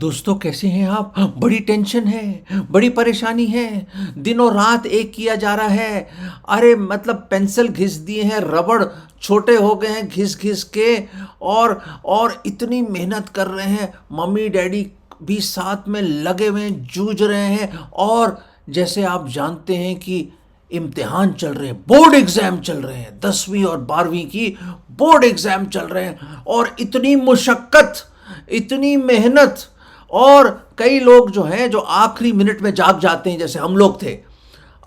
दोस्तों कैसे हैं आप? बड़ी टेंशन है, बड़ी परेशानी है। दिनों रात एक किया जा रहा है। अरे मतलब पेंसिल घिस दिए हैं, रबड़ छोटे हो गए हैं घिस घिस के। और इतनी मेहनत कर रहे हैं, मम्मी डैडी भी साथ में लगे हुए हैं, जूझ रहे हैं। और जैसे आप जानते हैं कि इम्तिहान चल रहे हैं, बोर्ड एग्जाम चल रहे हैं, 10वीं और 12वीं की बोर्ड एग्जाम चल रहे हैं। और इतनी मुशक्कत, इतनी मेहनत। और कई लोग जो हैं जो आखिरी मिनट में जाग जाते हैं, जैसे हम लोग थे।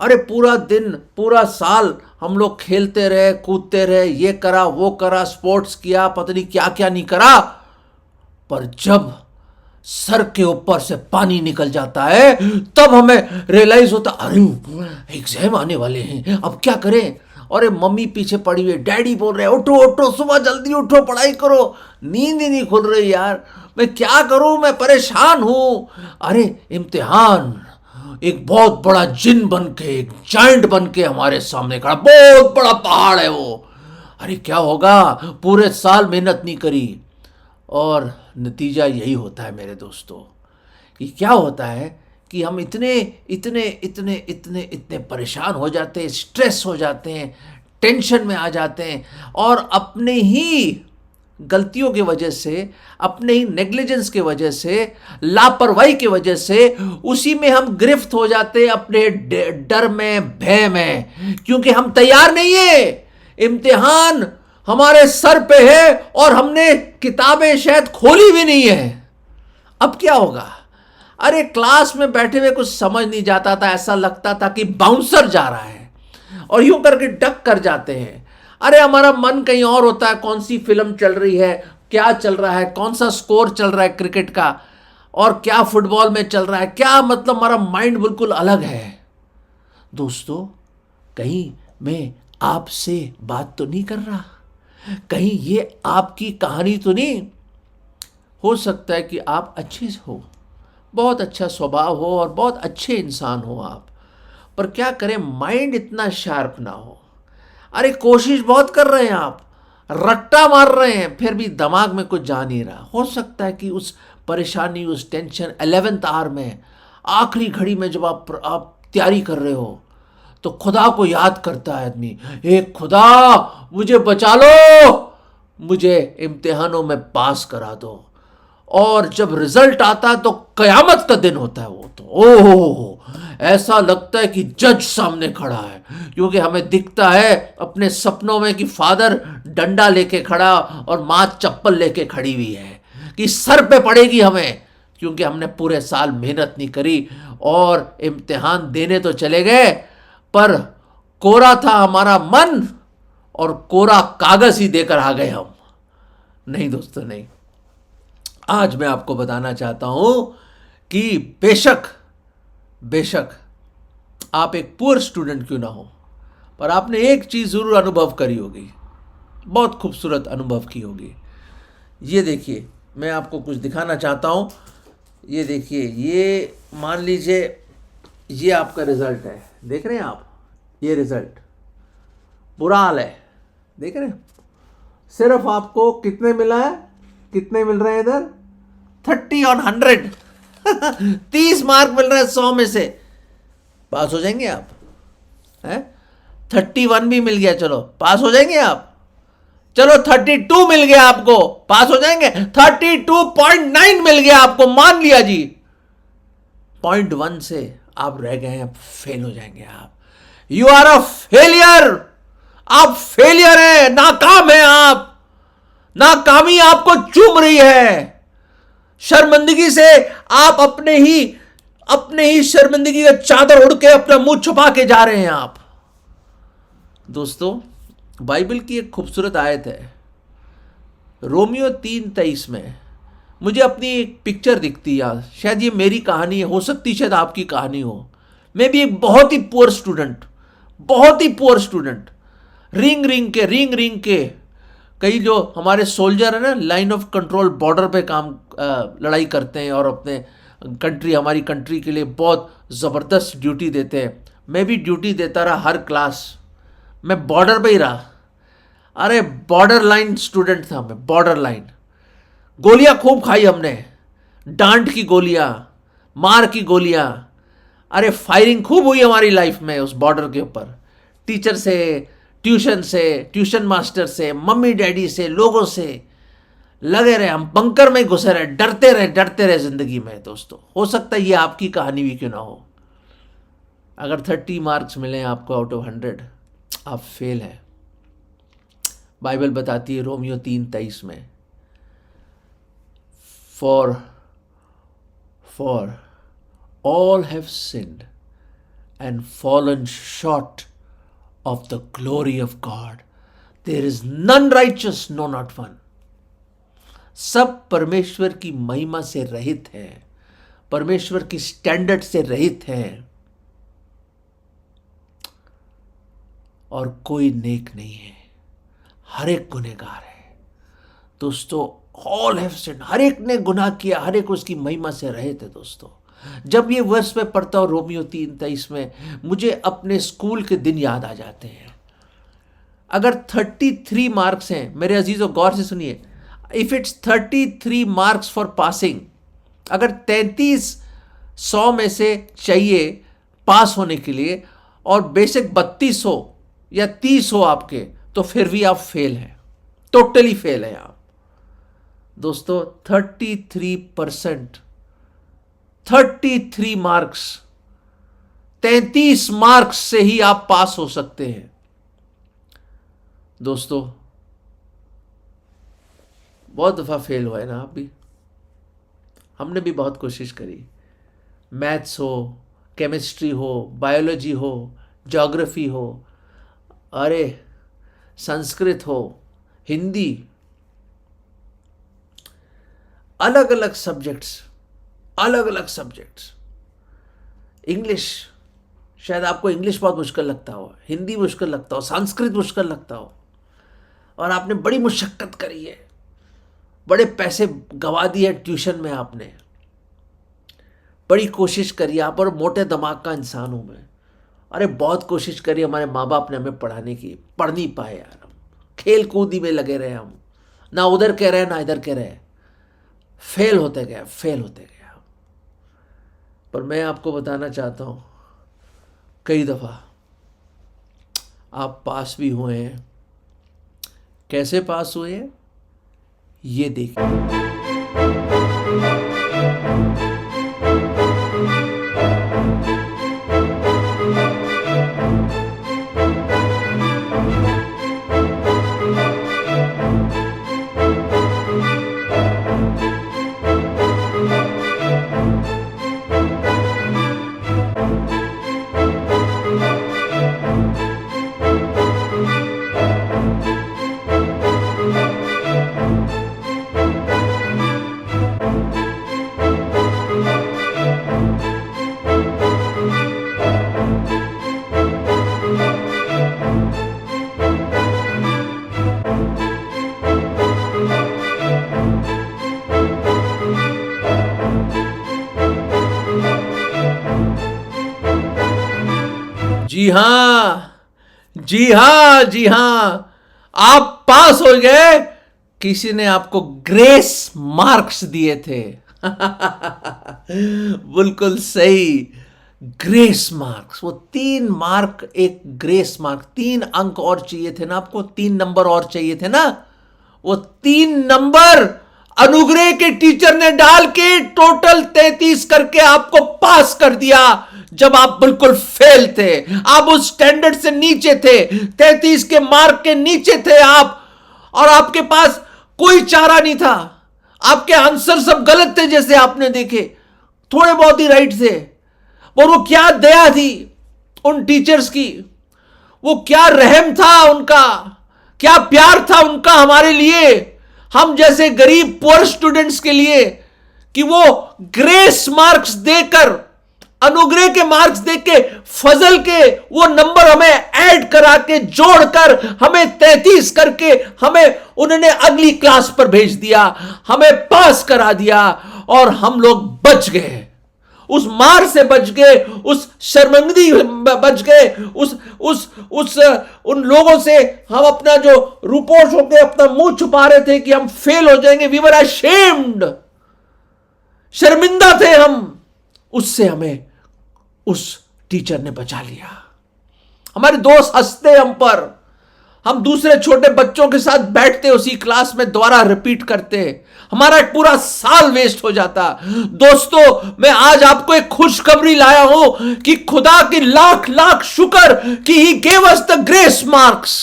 अरे पूरा दिन पूरा साल हम लोग खेलते रहे, कूदते रहे, ये करा वो करा, स्पोर्ट्स किया, पता नहीं क्या क्या नहीं करा। पर जब सर के ऊपर से पानी निकल जाता है तब हमें रियलाइज होता, अरे एग्जाम आने वाले हैं, अब क्या करें। अरे मम्मी पीछे पड़ी हुई, डैडी बोल रहे हैं उठो उठो, सुबह जल्दी उठो, पढ़ाई करो। नींद ही नहीं खुल रही यार, मैं क्या करूं, मैं परेशान हूं। अरे इम्तिहान एक बहुत बड़ा जिन बन के, एक जाइंट बन के हमारे सामने खड़ा, बहुत बड़ा पहाड़ है वो। अरे क्या होगा, पूरे साल मेहनत नहीं करी। और नतीजा यही होता है मेरे दोस्तों, कि क्या होता है कि हम इतने इतने इतने इतने इतने परेशान हो जाते हैं, स्ट्रेस हो जाते हैं, टेंशन में आ जाते हैं। और अपने ही गलतियों की वजह से, अपने ही नेग्लिजेंस की वजह से, लापरवाही की वजह से उसी में हम गिरफ्त हो जाते हैं, अपने डर में, भय में। क्योंकि हम तैयार नहीं है, इम्तिहान हमारे सर पे है और हमने किताबें शायद खोली भी नहीं है। अब क्या होगा? अरे क्लास में बैठे हुए कुछ समझ नहीं जाता था, ऐसा लगता था कि बाउंसर जा रहा है, और यूं करके डक कर जाते हैं। अरे हमारा मन कहीं और होता है, कौन सी फिल्म चल रही है, क्या चल रहा है, कौन सा स्कोर चल रहा है क्रिकेट का, और क्या फुटबॉल में चल रहा है, क्या मतलब हमारा माइंड बिल्कुल अलग है। दोस्तों कहीं मैं आपसे बात तो नहीं कर रहा, कहीं ये आपकी कहानी तो नहीं। हो सकता है कि आप अच्छे हो, बहुत अच्छा स्वभाव हो और बहुत अच्छे इंसान हो आप, पर क्या करें, माइंड इतना शार्प ना हो। अरे कोशिश बहुत कर रहे हैं आप, रट्टा मार रहे हैं, फिर भी दिमाग में कुछ जा नहीं रहा। हो सकता है कि उस परेशानी, उस टेंशन, 11th आवर में, आखिरी घड़ी में जब आप तैयारी कर रहे हो, तो खुदा को याद करता है आदमी, हे खुदा मुझे बचा लो, मुझे इम्तिहानों में पास करा दो। और जब रिजल्ट आता है तो कयामत का दिन होता है वो तो, ओह ऐसा लगता है कि जज सामने खड़ा है। क्योंकि हमें दिखता है अपने सपनों में कि फादर डंडा लेके खड़ा और माँ चप्पल लेके खड़ी हुई है, कि सर पे पड़ेगी हमें, क्योंकि हमने पूरे साल मेहनत नहीं करी। और इम्तिहान देने तो चले गए, पर कोरा था हमारा मन, और कोरा कागज ही देकर आ गए हम। नहीं दोस्तों नहीं, आज मैं आपको बताना चाहता हूं कि बेशक बेशक आप एक पुअर स्टूडेंट क्यों ना हो, पर आपने एक चीज जरूर अनुभव करी होगी, बहुत खूबसूरत अनुभव की होगी। ये देखिए, मैं आपको कुछ दिखाना चाहता हूं। ये देखिए, ये मान लीजिए ये आपका रिजल्ट है, देख रहे हैं आप, ये रिजल्ट बुरा हाल है, देख रहे हैं। सिर्फ आपको कितने मिला है, कितने मिल रहे हैं इधर, 30 और 100 30 मार्क मिल रहे हैं 100 में से। पास हो जाएंगे आप हैं? 31 भी मिल गया, चलो पास हो जाएंगे आप। चलो 32 मिल गया आपको, पास हो जाएंगे। 32.9 मिल गया आपको, मान लिया जी। 0.1 से आप रह गए हैं, फेल हो जाएंगे आप। यू आर अ फेलियर, आप फेलियर हैं, नाकाम हैं आप। नाकामी आपको चूम रही है, शर्मिंदगी से आप अपने ही शर्मिंदगी का चादर उड़ के अपना मुंह छुपा के जा रहे हैं आप। दोस्तों बाइबल की एक खूबसूरत आयत है, रोमियो 3:23 में मुझे अपनी एक पिक्चर दिखती है, शायद ये मेरी कहानी है, हो सकती शायद आपकी कहानी हो। मैं भी एक बहुत ही पुअर स्टूडेंट, रिंग रिंग के कई जो हमारे सोल्जर है ना, लाइन ऑफ कंट्रोल, बॉर्डर पे काम लड़ाई करते हैं और अपने हमारी कंट्री के लिए बहुत ज़बरदस्त ड्यूटी देते हैं। मैं भी ड्यूटी देता रहा हर क्लास, मैं बॉर्डर पे ही रहा। अरे बॉर्डर लाइन स्टूडेंट था मैं, बॉर्डर लाइन। गोलियां खूब खाई हमने, डांट की गोलियां, मार की गोलियां, अरे फायरिंग खूब हुई हमारी लाइफ में उस बॉर्डर के ऊपर, टीचर से, ट्यूशन मास्टर से, मम्मी डैडी से, लोगों से लगे रहे, हम बंकर में घुसे रहे, डरते रहे जिंदगी में। दोस्तों, हो सकता है ये आपकी कहानी भी क्यों ना हो। अगर 30 मार्क्स मिले आपको आउट ऑफ 100, आप फेल हैं। बाइबल बताती है रोमियो 3:23 में, for all have sinned and fallen short of the glory of God. There is none righteous, no not one. सब परमेश्वर की महिमा से रहित हैं, परमेश्वर की स्टैंडर्ड से रहित हैं, और कोई नेक नहीं है, हर एक गुनहगार है। दोस्तों, ऑल हैव सिन्ड, हर एक ने गुनाह किया, हर एक उसकी महिमा से रहित है। दोस्तों, जब ये वर्ष में पढ़ता हूँ रोमियो 3:23 में, मुझे अपने स्कूल के दिन याद आ जाते हैं। अगर 33 मार्क्स हैं, मेरे अजीजों गौर से सुनिए, if it's 33 marks for passing, अगर 33 100 में से चाहिए पास होने के लिए, और बेसिक 32 हो या 30 हो आपके, तो फिर भी आप फेल हैं, टोटली फेल हैं आप। दोस्तों, 33%, 33 मार्क्स, 33 मार्क्स से ही आप पास हो सकते हैं। दोस्तों, बहुत दफा फेल हुआ है ना, आप भी, हमने भी बहुत कोशिश करी। मैथ्स हो, केमिस्ट्री हो, बायोलॉजी हो, ज्योग्राफी हो, अरे संस्कृत हो, हिंदी, अलग अलग सब्जेक्ट्स, इंग्लिश, शायद आपको इंग्लिश बहुत मुश्किल लगता हो, हिंदी मुश्किल लगता हो, संस्कृत मुश्किल लगता हो, और आपने बड़ी मुशक्कत करी है, बड़े पैसे गवा दिए ट्यूशन में, आपने बड़ी कोशिश करी। आप और मोटे दिमाग का इंसान हूं मैं, अरे बहुत कोशिश करी, हमारे माँ बाप ने हमें पढ़ाने की, पढ़ नहीं पाए यार, हम खेल कूदी में लगे रहे, हम ना उधर कह रहे ना इधर कह रहे, फेल होते गए। पर मैं आपको बताना चाहता हूं, कई दफा आप पास भी हुए हैं। कैसे पास हुए हैं ये देखिए। जी हां, आप पास हो गए। किसी ने आपको ग्रेस मार्क्स दिए थे। बिल्कुल सही, ग्रेस मार्क्स, वो 3 मार्क, एक ग्रेस मार्क, 3 अंक और चाहिए थे ना आपको, 3 नंबर और चाहिए थे ना, वो 3 नंबर अनुग्रह के टीचर ने डाल के टोटल 33 करके आपको पास कर दिया। जब आप बिल्कुल फेल थे, आप उस स्टैंडर्ड से नीचे थे, 33 के मार्क के नीचे थे आप, और आपके पास कोई चारा नहीं था। आपके आंसर सब गलत थे, जैसे आपने देखे, थोड़े बहुत ही राइट थे। और वो क्या दया थी उन टीचर्स की, वो क्या रहम था उनका, क्या प्यार था उनका हमारे लिए, हम जैसे गरीब पुअर स्टूडेंट्स के लिए, कि वो ग्रेस मार्क्स देकर, अनुग्रह के मार्क्स देके, फजल के वो नंबर हमें ऐड करा के, जोड़कर हमें 33 करके हमें उन्होंने अगली क्लास पर भेज दिया, हमें पास करा दिया, और हम लोग बच गए, उस मार से बच गए, उस शर्मिंदगी बच गए, उन लोगों से हम अपना जो रूपोश होकर अपना मुंह छुपा रहे थे कि हम फेल हो जाएंगे, वी वर अशेम्ड, शर्मिंदा थे हम, उससे हमें उस टीचर ने बचा लिया। हमारे दोस्त हंसते हम पर, हम दूसरे छोटे बच्चों के साथ बैठते उसी क्लास में, दोबारा रिपीट करते, हमारा एक पूरा साल वेस्ट हो जाता। दोस्तों, मैं आज आपको एक खुशखबरी लाया हूं कि खुदा की लाख लाख शुक्र कि he gave us the grace marks.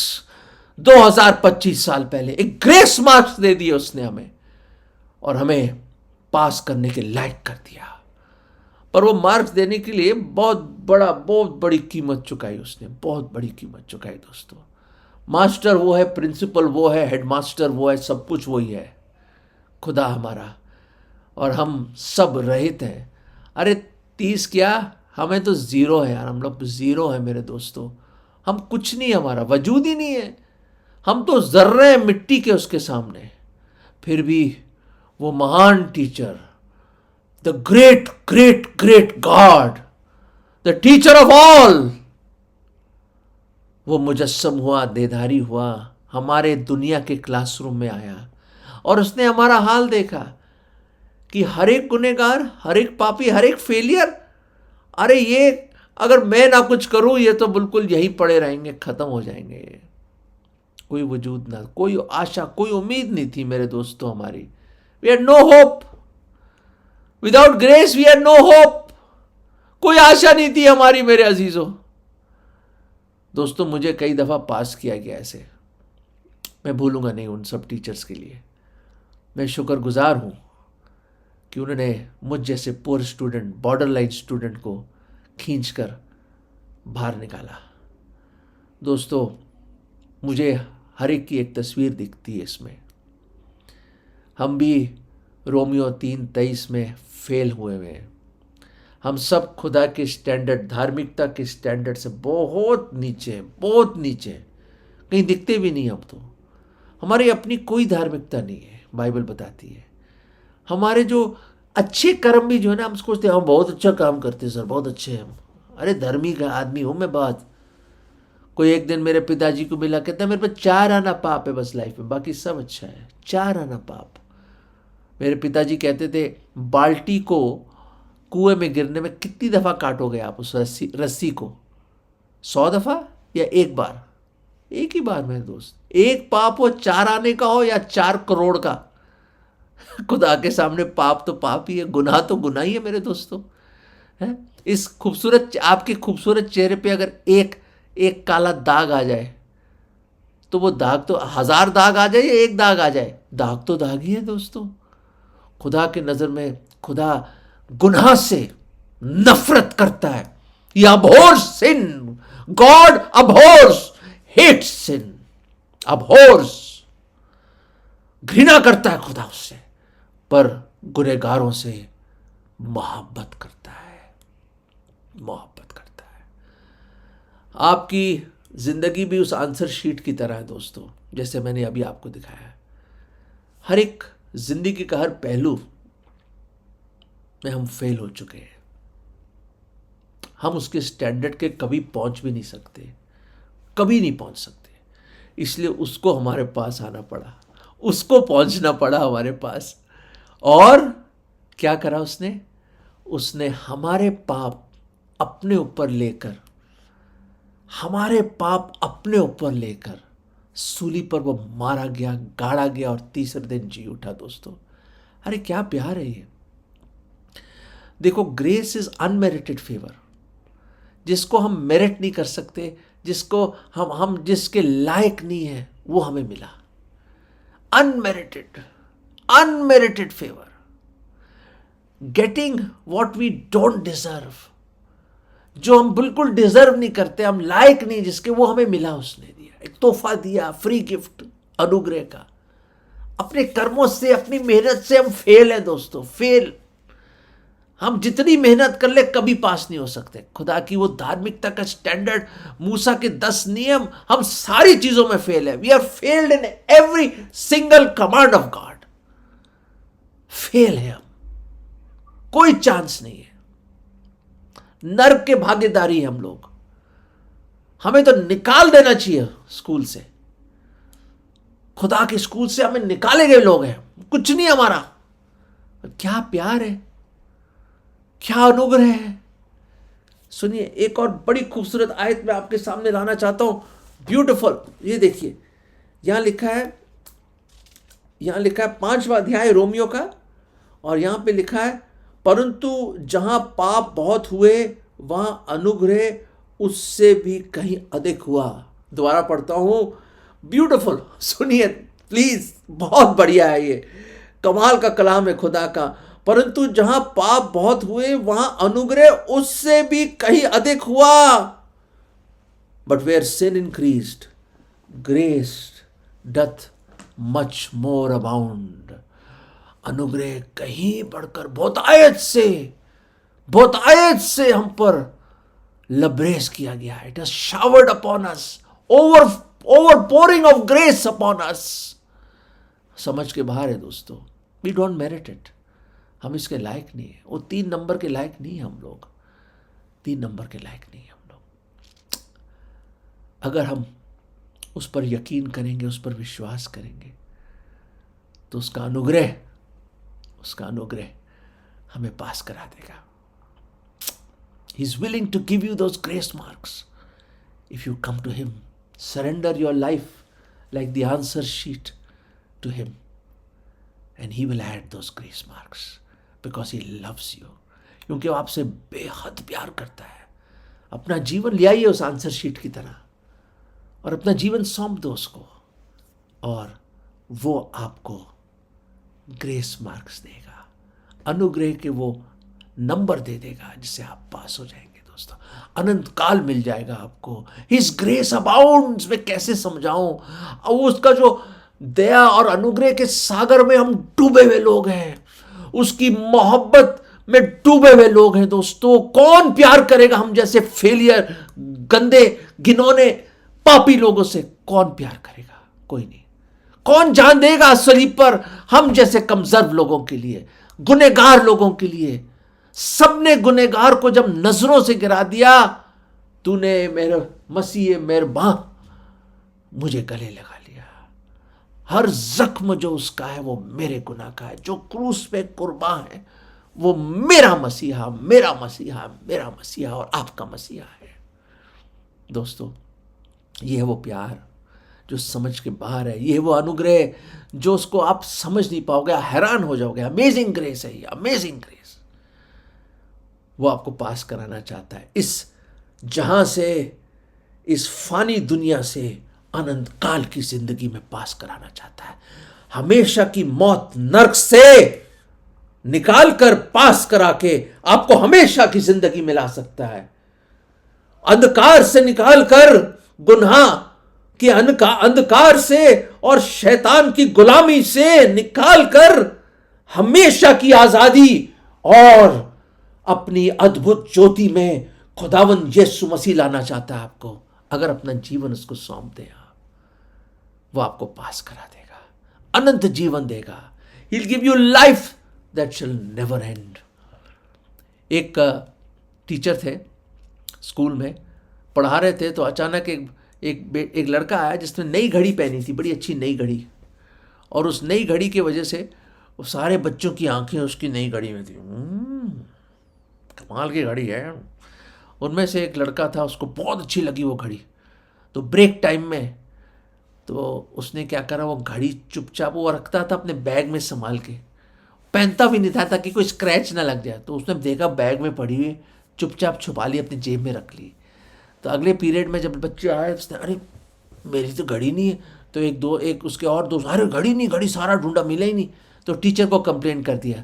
2025 साल पहले एक ग्रेस मार्क्स दे दिए उसने हमें, और हमें पास करने के लायक कर दिया। पर वो मार्क्स देने के लिए बहुत बड़ी कीमत चुकाई उसने, बहुत बड़ी कीमत चुकाई दोस्तों। मास्टर वो है, प्रिंसिपल वो है, हेडमास्टर वो है, सब कुछ वही है, खुदा हमारा, और हम सब रहित हैं। अरे 30 क्या, हमें तो जीरो है यार, हम लोग जीरो है मेरे दोस्तों। हम कुछ नहीं, हमारा वजूद ही नहीं है, हम तो जर्रे हैं मिट्टी के उसके सामने। फिर भी वो महान teacher, the great great great God, the teacher of all, वो मुजस्सम हुआ, देधारी हुआ, हमारे दुनिया के क्लासरूम में आया, और उसने हमारा हाल देखा कि हर एक गुनहगार, हर एक पापी, हर एक फेलियर, अरे ये अगर मैं ना कुछ करूं, ये तो बिल्कुल यही पड़े रहेंगे, खत्म हो जाएंगे, ये कोई वजूद ना, कोई आशा, कोई उम्मीद नहीं थी मेरे दोस्तों हमारी। We had no hope, without grace we had no hope, कोई आशा नहीं थी हमारी मेरे अजीजों। दोस्तों, मुझे कई दफ़ा पास किया गया ऐसे, मैं भूलूंगा नहीं उन सब टीचर्स के लिए। मैं शुक्रगुजार हूँ कि उन्होंने मुझ जैसे poor student, border line student को खींचकर बाहर निकाला। दोस्तों, मुझे हर एक की एक तस्वीर दिखती है इसमें। हम भी रोमियो 3:23 में फेल हुए हैं। हम सब खुदा के स्टैंडर्ड, धार्मिकता के स्टैंडर्ड से बहुत नीचे हैं, बहुत नीचे हैं, कहीं दिखते भी नहीं। हम तो, हमारी अपनी कोई धार्मिकता नहीं है, बाइबल बताती है। हमारे जो अच्छे कर्म भी जो है ना, हम सोचते हैं हम बहुत अच्छा काम करते हैं सर, बहुत अच्छे हैं हम, अरे धर्मी का आदमी हूँ मैं। बात कोई एक दिन मेरे पिताजी को मिला, कहता है मेरे पास 4 आना पाप है बस लाइफ में, बाकी सब अच्छा है, 4 आना पाप। मेरे पिताजी कहते थे बाल्टी को कुएं में गिरने में कितनी दफ़ा काटोगे आप उस रस्सी को? 100 दफ़ा या एक बार? एक ही बार मेरे दोस्त। एक पाप हो 4 आने का हो या 4 करोड़ का, खुदा के सामने पाप तो पाप ही है, गुनाह तो गुनाह ही है मेरे दोस्तों। है इस खूबसूरत, आपके खूबसूरत चेहरे पे अगर एक एक काला दाग आ जाए, तो वो दाग तो 1000 दाग आ जाए या एक दाग आ जाए, दाग तो दाग ही है दोस्तों। खुदा के नज़र में खुदा गुनाह से नफरत करता है। He abhors sin. God abhors, hates sin, abhors, घृणा करता है खुदा उससे, पर गुनहगारों से मोहब्बत करता है, मोहब्बत करता है। आपकी जिंदगी भी उस आंसर शीट की तरह है दोस्तों, जैसे मैंने अभी आपको दिखाया है। हर एक जिंदगी का हर पहलू में हम फेल हो चुके हैं। हम उसके स्टैंडर्ड के कभी पहुंच भी नहीं सकते, कभी नहीं पहुंच सकते। इसलिए उसको हमारे पास आना पड़ा, उसको पहुंचना पड़ा हमारे पास। और क्या करा उसने? उसने हमारे पाप अपने ऊपर लेकर, हमारे पाप अपने ऊपर लेकर सूली पर वो मारा गया, गाड़ा गया और तीसरे दिन जी उठा। दोस्तों, अरे क्या प्यार है ये। देखो, ग्रेस इज अनमेरिटेड फेवर, जिसको हम मेरिट नहीं कर सकते, जिसको हम जिसके लायक नहीं है, वो हमें मिला। Unmerited, unmerited favour, getting what we don't deserve, जो हम बिल्कुल डिजर्व नहीं करते, हम लायक नहीं जिसके, वो हमें मिला, उसने दिया, एक तोहफा दिया, फ्री गिफ्ट अनुग्रह का। अपने कर्मों से, अपनी मेहनत से हम फेल है दोस्तों, फेल। हम जितनी मेहनत कर ले कभी पास नहीं हो सकते। खुदा की वो धार्मिकता का स्टैंडर्ड, मूसा के 10 नियम, हम सारी चीजों में फेल है। We are failed in every single command of God, fail है हम, कोई चांस नहीं है। नर्क के भागीदारी है हम लोग, हमें तो निकाल देना चाहिए स्कूल से, खुदा के स्कूल से हमें निकाले गए लोग हैं, कुछ नहीं हमारा। क्या प्यार है, क्या अनुग्रह है। सुनिए, एक और बड़ी खूबसूरत आयत मैं आपके सामने लाना चाहता हूं, ब्यूटीफुल। ये देखिए, यहां लिखा है, 5वां अध्याय रोमियो का, और यहां पे लिखा है, परंतु जहां पाप बहुत हुए वहां अनुग्रह उससे भी कहीं अधिक हुआ। दोबारा पढ़ता हूं, ब्यूटीफुल, सुनिए प्लीज, बहुत बढ़िया है ये, कमाल का कलाम है खुदा का। परंतु जहां पाप बहुत हुए वहां अनुग्रह उससे भी कहीं अधिक हुआ। But where sin increased, grace doth much more abound. अनुग्रह कहीं बढ़कर बहुत आयत से हम पर लबरेज किया गया है। It is showered upon us, over pouring of grace upon us. समझ के बाहर है दोस्तों, वी डोंट मेरिट इट, हम इसके लायक नहीं है। वो 3 नंबर के लायक नहीं है हम लोग, 3 नंबर के लायक नहीं है हम लोग। अगर हम उस पर यकीन करेंगे, उस पर विश्वास करेंगे, तो उसका अनुग्रह हमें पास करा देगा। He is willing to give you those grace marks if you come to him. Surrender your life like the answer sheet to him, and he will add those grace marks because he loves you. क्योंकि वो आपसे बेहद प्यार करता है। अपना जीवन ले आइए उस आंसर शीट की तरह और अपना जीवन सौंप दो उसको, और वो आपको ग्रेस मार्क्स देगा, अनुग्रह के वो नंबर दे देगा जिससे आप पास हो जाएंगे। दोस्तों, अनंत काल मिल जाएगा आपको। हिज ग्रेस अबाउंड्स, मैं कैसे समझाऊं, और उसका जो दया और अनुग्रह के सागर में हम डूबे हुए लोग हैं, उसकी मोहब्बत में डूबे हुए लोग हैं। दोस्तों, कौन प्यार करेगा हम जैसे फेलियर, गंदे, घिनौने, पापी लोगों से? कौन प्यार करेगा? कोई नहीं। कौन जान देगा सलीब पर हम जैसे कमजोर लोगों के लिए, गुनहगार लोगों के लिए? सबने गुनहगार को जब नजरों से गिरा दिया, तूने मेरे मसीह मेहरबान मुझे गले लगा लिया। हर जख्म जो उसका है वो मेरे गुनाह का है, जो क्रूस पे कुर्बान है वो मेरा मसीहा और आपका मसीहा है। दोस्तों, ये है वो प्यार जो समझ के बाहर है, ये है वो अनुग्रह जो उसको आप समझ नहीं पाओगे, हैरान हो जाओगे। अमेजिंग ग्रेस है ये, अमेजिंग ग्रेस। वो आपको पास कराना चाहता है जहां से, इस फानी दुनिया से अनंत काल की जिंदगी में पास कराना चाहता है। हमेशा की मौत, नरक से निकाल कर पास करा के आपको हमेशा की जिंदगी में ला सकता है। अंधकार से निकाल कर, गुनाह के अंधकार से और शैतान की गुलामी से निकाल कर हमेशा की आजादी और अपनी अद्भुत ज्योति में खुदावंद यीशु मसीह लाना चाहता है आपको। अगर अपना जीवन उसको सौंप दे आप, वो आपको पास करा देगा, अनंत जीवन देगा। He'll give you life that shall never end. एक टीचर थे, स्कूल में पढ़ा रहे थे, तो अचानक एक लड़का आया जिसने नई घड़ी पहनी थी, बड़ी अच्छी नई घड़ी, और उस नई घड़ी की वजह से वो सारे बच्चों की आंखें उसकी नई घड़ी में थी। कमाल की घड़ी है। उनमें से एक लड़का था, उसको बहुत अच्छी लगी वो घड़ी, तो ब्रेक टाइम में तो उसने क्या करा, वो घड़ी चुपचाप वो रखता था अपने बैग में संभाल के, पहनता भी नहीं था ताकि कोई स्क्रैच ना लग जाए। तो उसने देखा बैग में पड़ी हुई, चुपचाप छुपा ली, अपनी जेब में रख ली। तो अगले पीरियड में जब बच्चे आए, उसने अरे मेरी तो घड़ी नहीं है। तो एक उसके और दोस्त, अरे घड़ी नहीं, घड़ी सारा ढूंढा, मिला ही नहीं। तो टीचर को कंप्लेंट कर दिया।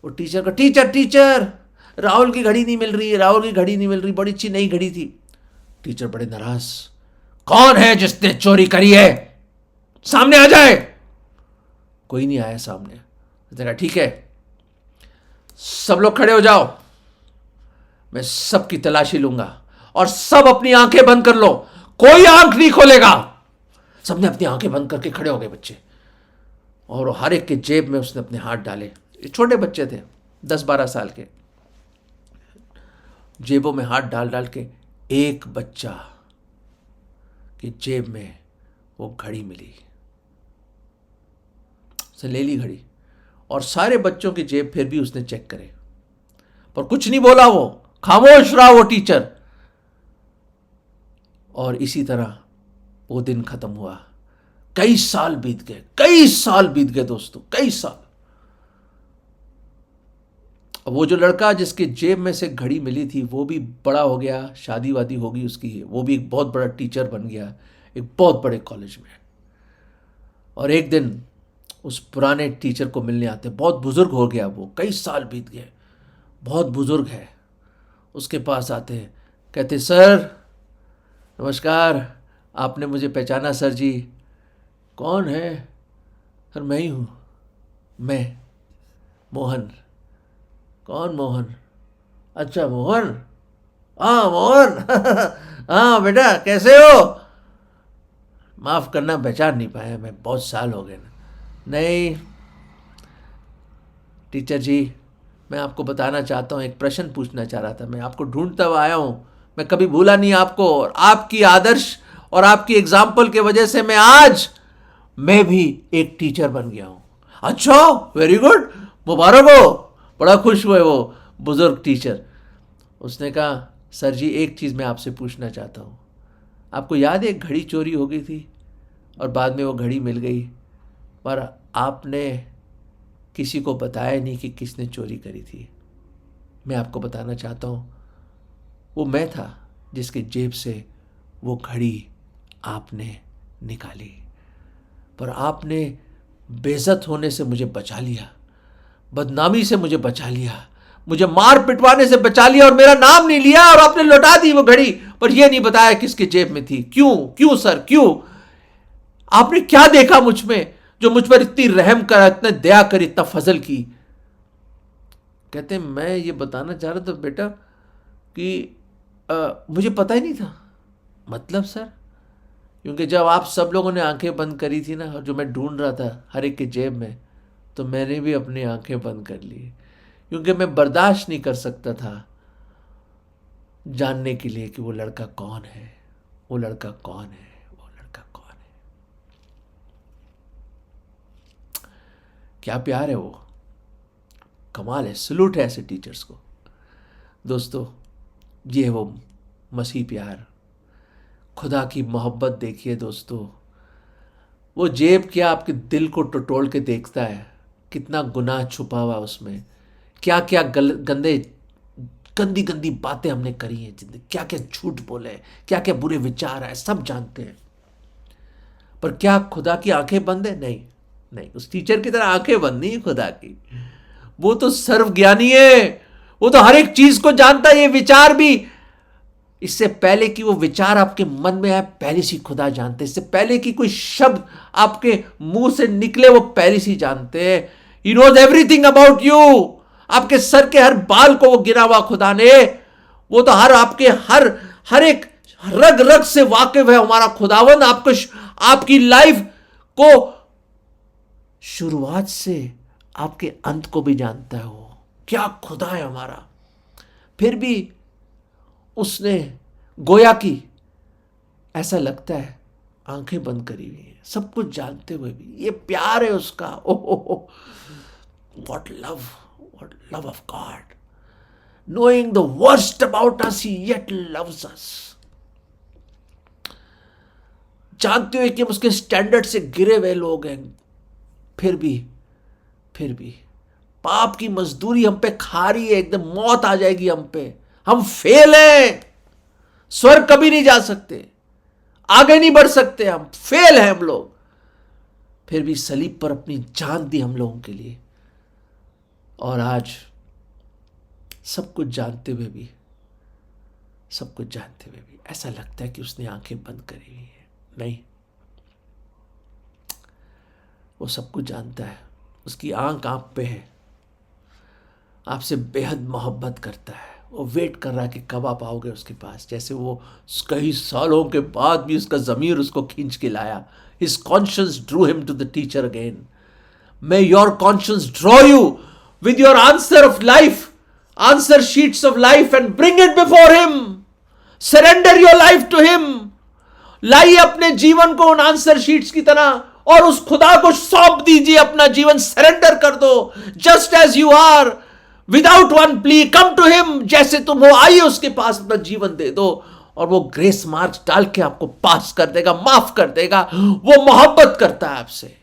वो टीचर राहुल की घड़ी नहीं मिल रही है, राहुल की घड़ी नहीं मिल रही, बड़ी अच्छी नई घड़ी थी। टीचर बड़े नाराज, कौन है जिसने चोरी करी है, सामने आ जाए। कोई नहीं आया सामने। उसने कहा ठीक है, सब लोग खड़े हो जाओ, मैं सबकी तलाशी लूंगा और सब अपनी आंखें बंद कर लो, कोई आंख नहीं खोलेगा। सबने अपनी आंखें बंद करके खड़े हो गए बच्चे, और हर एक के जेब में उसने अपने हाथ डाले। छोटे बच्चे थे, 10-12 साल के। जेबों में हाथ डाल डाल के एक बच्चा की जेब में वो घड़ी मिली। उसने ले ली घड़ी, और सारे बच्चों की जेब फिर भी उसने चेक करे, पर कुछ नहीं बोला, वो खामोश रहा वो टीचर। और इसी तरह वो दिन खत्म हुआ। कई साल बीत गए, कई साल बीत गए दोस्तों, कई साल। वो जो लड़का जिसके जेब में से घड़ी मिली थी वो भी बड़ा हो गया, शादी वादी होगी उसकी, वो भी एक बहुत बड़ा टीचर बन गया एक बहुत बड़े कॉलेज में। और एक दिन उस पुराने टीचर को मिलने आते, बहुत बुजुर्ग हो गया वो, कई साल बीत गए, बहुत बुजुर्ग है। उसके पास आते हैं, कहते सर नमस्कार, आपने मुझे पहचाना सर जी? कौन है? सर मैं ही हूँ, मैं मोहन। कौन मोहन? अच्छा मोहन, हाँ मोहन हाँ बेटा कैसे हो? माफ़ करना पहचान नहीं पाया मैं, बहुत साल हो गए ना। नहीं टीचर जी, मैं आपको बताना चाहता हूँ, एक प्रश्न पूछना चाह रहा था, मैं आपको ढूंढता हुआ आया हूँ, मैं कभी भूला नहीं आपको, और आपकी आदर्श और आपकी एग्जाम्पल के वजह से मैं भी एक टीचर बन गया हूँ। अच्छा वेरी गुड, मुबारक हो। बड़ा खुश हुए वो बुजुर्ग टीचर। उसने कहा सर जी एक चीज़ मैं आपसे पूछना चाहता हूँ, आपको याद है एक घड़ी चोरी हो गई थी और बाद में वो घड़ी मिल गई, पर आपने किसी को बताया नहीं कि किसने चोरी करी थी। मैं आपको बताना चाहता हूँ वो मैं था जिसके जेब से वो घड़ी आपने निकाली, पर आपने बेइज्जत होने से मुझे बचा लिया, बदनामी से मुझे बचा लिया, मुझे मार पिटवाने से बचा लिया और मेरा नाम नहीं लिया, और आपने लौटा दी वो घड़ी, पर यह नहीं बताया किसके जेब में थी। क्यों क्यों सर क्यों? आपने क्या देखा मुझ में जो मुझ पर इतनी रहम करा, इतने दया करी, इतना फजल की? कहते मैं ये बताना चाह रहा था बेटा कि मुझे पता ही नहीं था। मतलब सर? क्योंकि जब आप सब लोगों ने आंखें बंद करी थी ना, और जो मैं ढूंढ रहा था हर एक के जेब में, तो मैंने भी अपनी आंखें बंद कर ली, क्योंकि मैं बर्दाश्त नहीं कर सकता था जानने के लिए कि वो लड़का कौन है, वो लड़का कौन है, वो लड़का कौन है। क्या प्यार है वो, कमाल है, सलूट है ऐसे टीचर्स को। दोस्तों ये है वो मसीह प्यार, खुदा की मोहब्बत। देखिए दोस्तों, वो जेब क्या आपके दिल को टटोल के देखता है, कितना गुनाह छुपा हुआ उसमें, क्या क्या गंदे गंदी गंदी बातें हमने करी हैं जिंदगी, क्या क्या झूठ बोले, क्या क्या बुरे विचार है, सब जानते हैं। पर क्या खुदा की आंखें बंद है? नहीं नहीं, उस टीचर की तरह आंखें बंद नहीं खुदा की। वो तो सर्वज्ञानी है, वो तो हर एक चीज को जानता है। ये विचार भी, इससे पहले कि वो विचार आपके मन में आए, पहले से खुदा जानते हैं। इससे पहले कि कोई शब्द आपके मुंह से निकले, वो पहले से जानते हैं। He knows everything about you. आपके सर के हर बाल को वो गिरा हुआ खुदा ने, वो तो आपके हर एक रग रग से वाकिफ है हमारा खुदावंद। आपको आपकी लाइफ को शुरुआत से आपके अंत को भी जानता है। वो क्या खुदा है हमारा। फिर भी उसने गोया की, ऐसा लगता है आंखें बंद करी हुई हैं, सब कुछ जानते हुए भी। ये प्यार है उसका। Oh what love, what love of God. Knowing the worst about us, he yet loves अस। जानते हुए कि हम उसके स्टैंडर्ड से गिरे हुए लोग हैं, फिर भी पाप की मजदूरी हम पे खा रही है, एकदम मौत आ जाएगी हम पे। हम फेल हैं, स्वर्ग कभी नहीं जा सकते, आगे नहीं बढ़ सकते, हम फेल हैं हम लोग। फिर भी सलीब पर अपनी जान दी हम लोगों के लिए, और आज सब कुछ जानते हुए भी ऐसा लगता है कि उसने आंखें बंद करी हुई है। नहीं, वो सब कुछ जानता है। उसकी आंख आप पे है, आपसे बेहद मोहब्बत करता है। वो वेट कर रहा है कि कब आप आओगे उसके पास। जैसे वो कई सालों के बाद भी उसका ज़मीर उसको खींच के लाया। His conscience drew him to the teacher again. May your conscience draw you with your answer of life, answer sheets of life, and bring it before him. Surrender your life to him. लाइए अपने जीवन को उन answer sheets की तरह और उस खुदा को सौंप दीजिए अपना जीवन, सरेंडर कर दो। Just as you are, without one plea come to him, जैसे तुम हो आइए उसके पास, अपना जीवन दे दो और वो ग्रेस मार्क्स डाल के आपको पास कर देगा, माफ कर देगा। वो मोहब्बत करता है आपसे।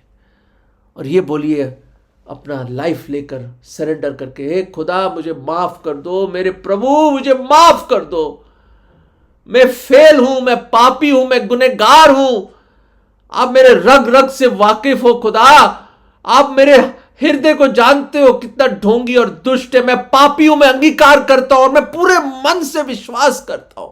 और ये बोलिए अपना लाइफ लेकर सरेंडर करके, हे खुदा मुझे माफ कर दो, मेरे प्रभु मुझे माफ कर दो, मैं फेल हूं, मैं पापी हूं, मैं गुनहगार हूं। आप मेरे रग रग से वाकिफ हो खुदा, आप मेरे हृदय को जानते हो कितना ढोंगी और दुष्ट है, मैं पापी हूं, मैं अंगीकार करता हूं और मैं पूरे मन से विश्वास करता हूं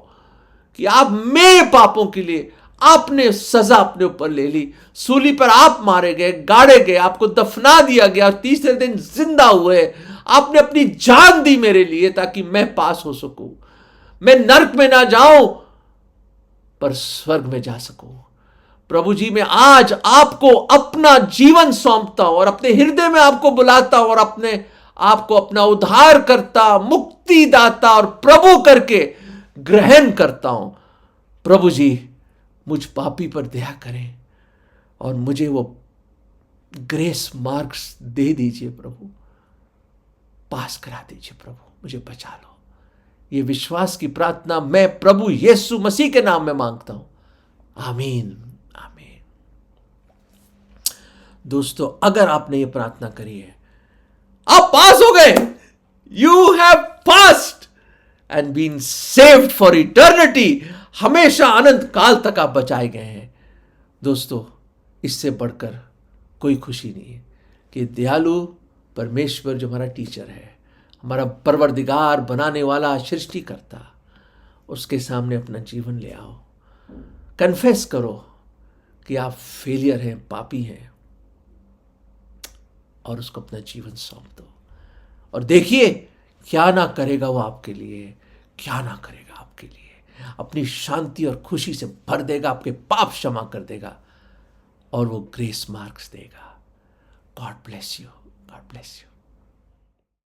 कि आप मेरे पापों के लिए आपने सजा अपने ऊपर ले ली। सूली पर आप मारे गए, गाड़े गए, आपको दफना दिया गया और तीसरे दिन जिंदा हुए। आपने अपनी जान दी मेरे लिए ताकि मैं पास हो सकूं, मैं नरक में ना जाऊं पर स्वर्ग में जा सकूं। प्रभु जी मैं आज आपको अपना जीवन सौंपता हूं और अपने हृदय में आपको बुलाता हूं और अपने आपको अपना उद्धार करता, मुक्तिदाता और प्रभु करके ग्रहण करता हूं। प्रभु जी मुझ पापी पर दया करें और मुझे वो ग्रेस मार्क्स दे दीजिए प्रभु, पास करा दीजिए प्रभु, मुझे बचा लो। ये विश्वास की प्रार्थना मैं प्रभु यीशु मसीह के नाम में मांगता हूं, आमीन आमीन। दोस्तों अगर आपने ये प्रार्थना करी है, आप पास हो गए, you have passed and been saved for eternity, हमेशा अनंत काल तक आप बचाए गए हैं। दोस्तों इससे बढ़कर कोई खुशी नहीं है कि दयालु परमेश्वर जो हमारा टीचर है, हमारा परवरदिगार बनाने वाला सृष्टिकर्ता, उसके सामने अपना जीवन ले आओ, कन्फेस करो कि आप फेलियर हैं, पापी हैं और उसको अपना जीवन सौंप दो और देखिए क्या ना करेगा वो आपके लिए, क्या ना करेगा आपके लिए, अपनी शांति और खुशी से भर देगा, आपके पाप क्षमा कर देगा और वो ग्रेस मार्क्स देगा। God bless you, God bless you.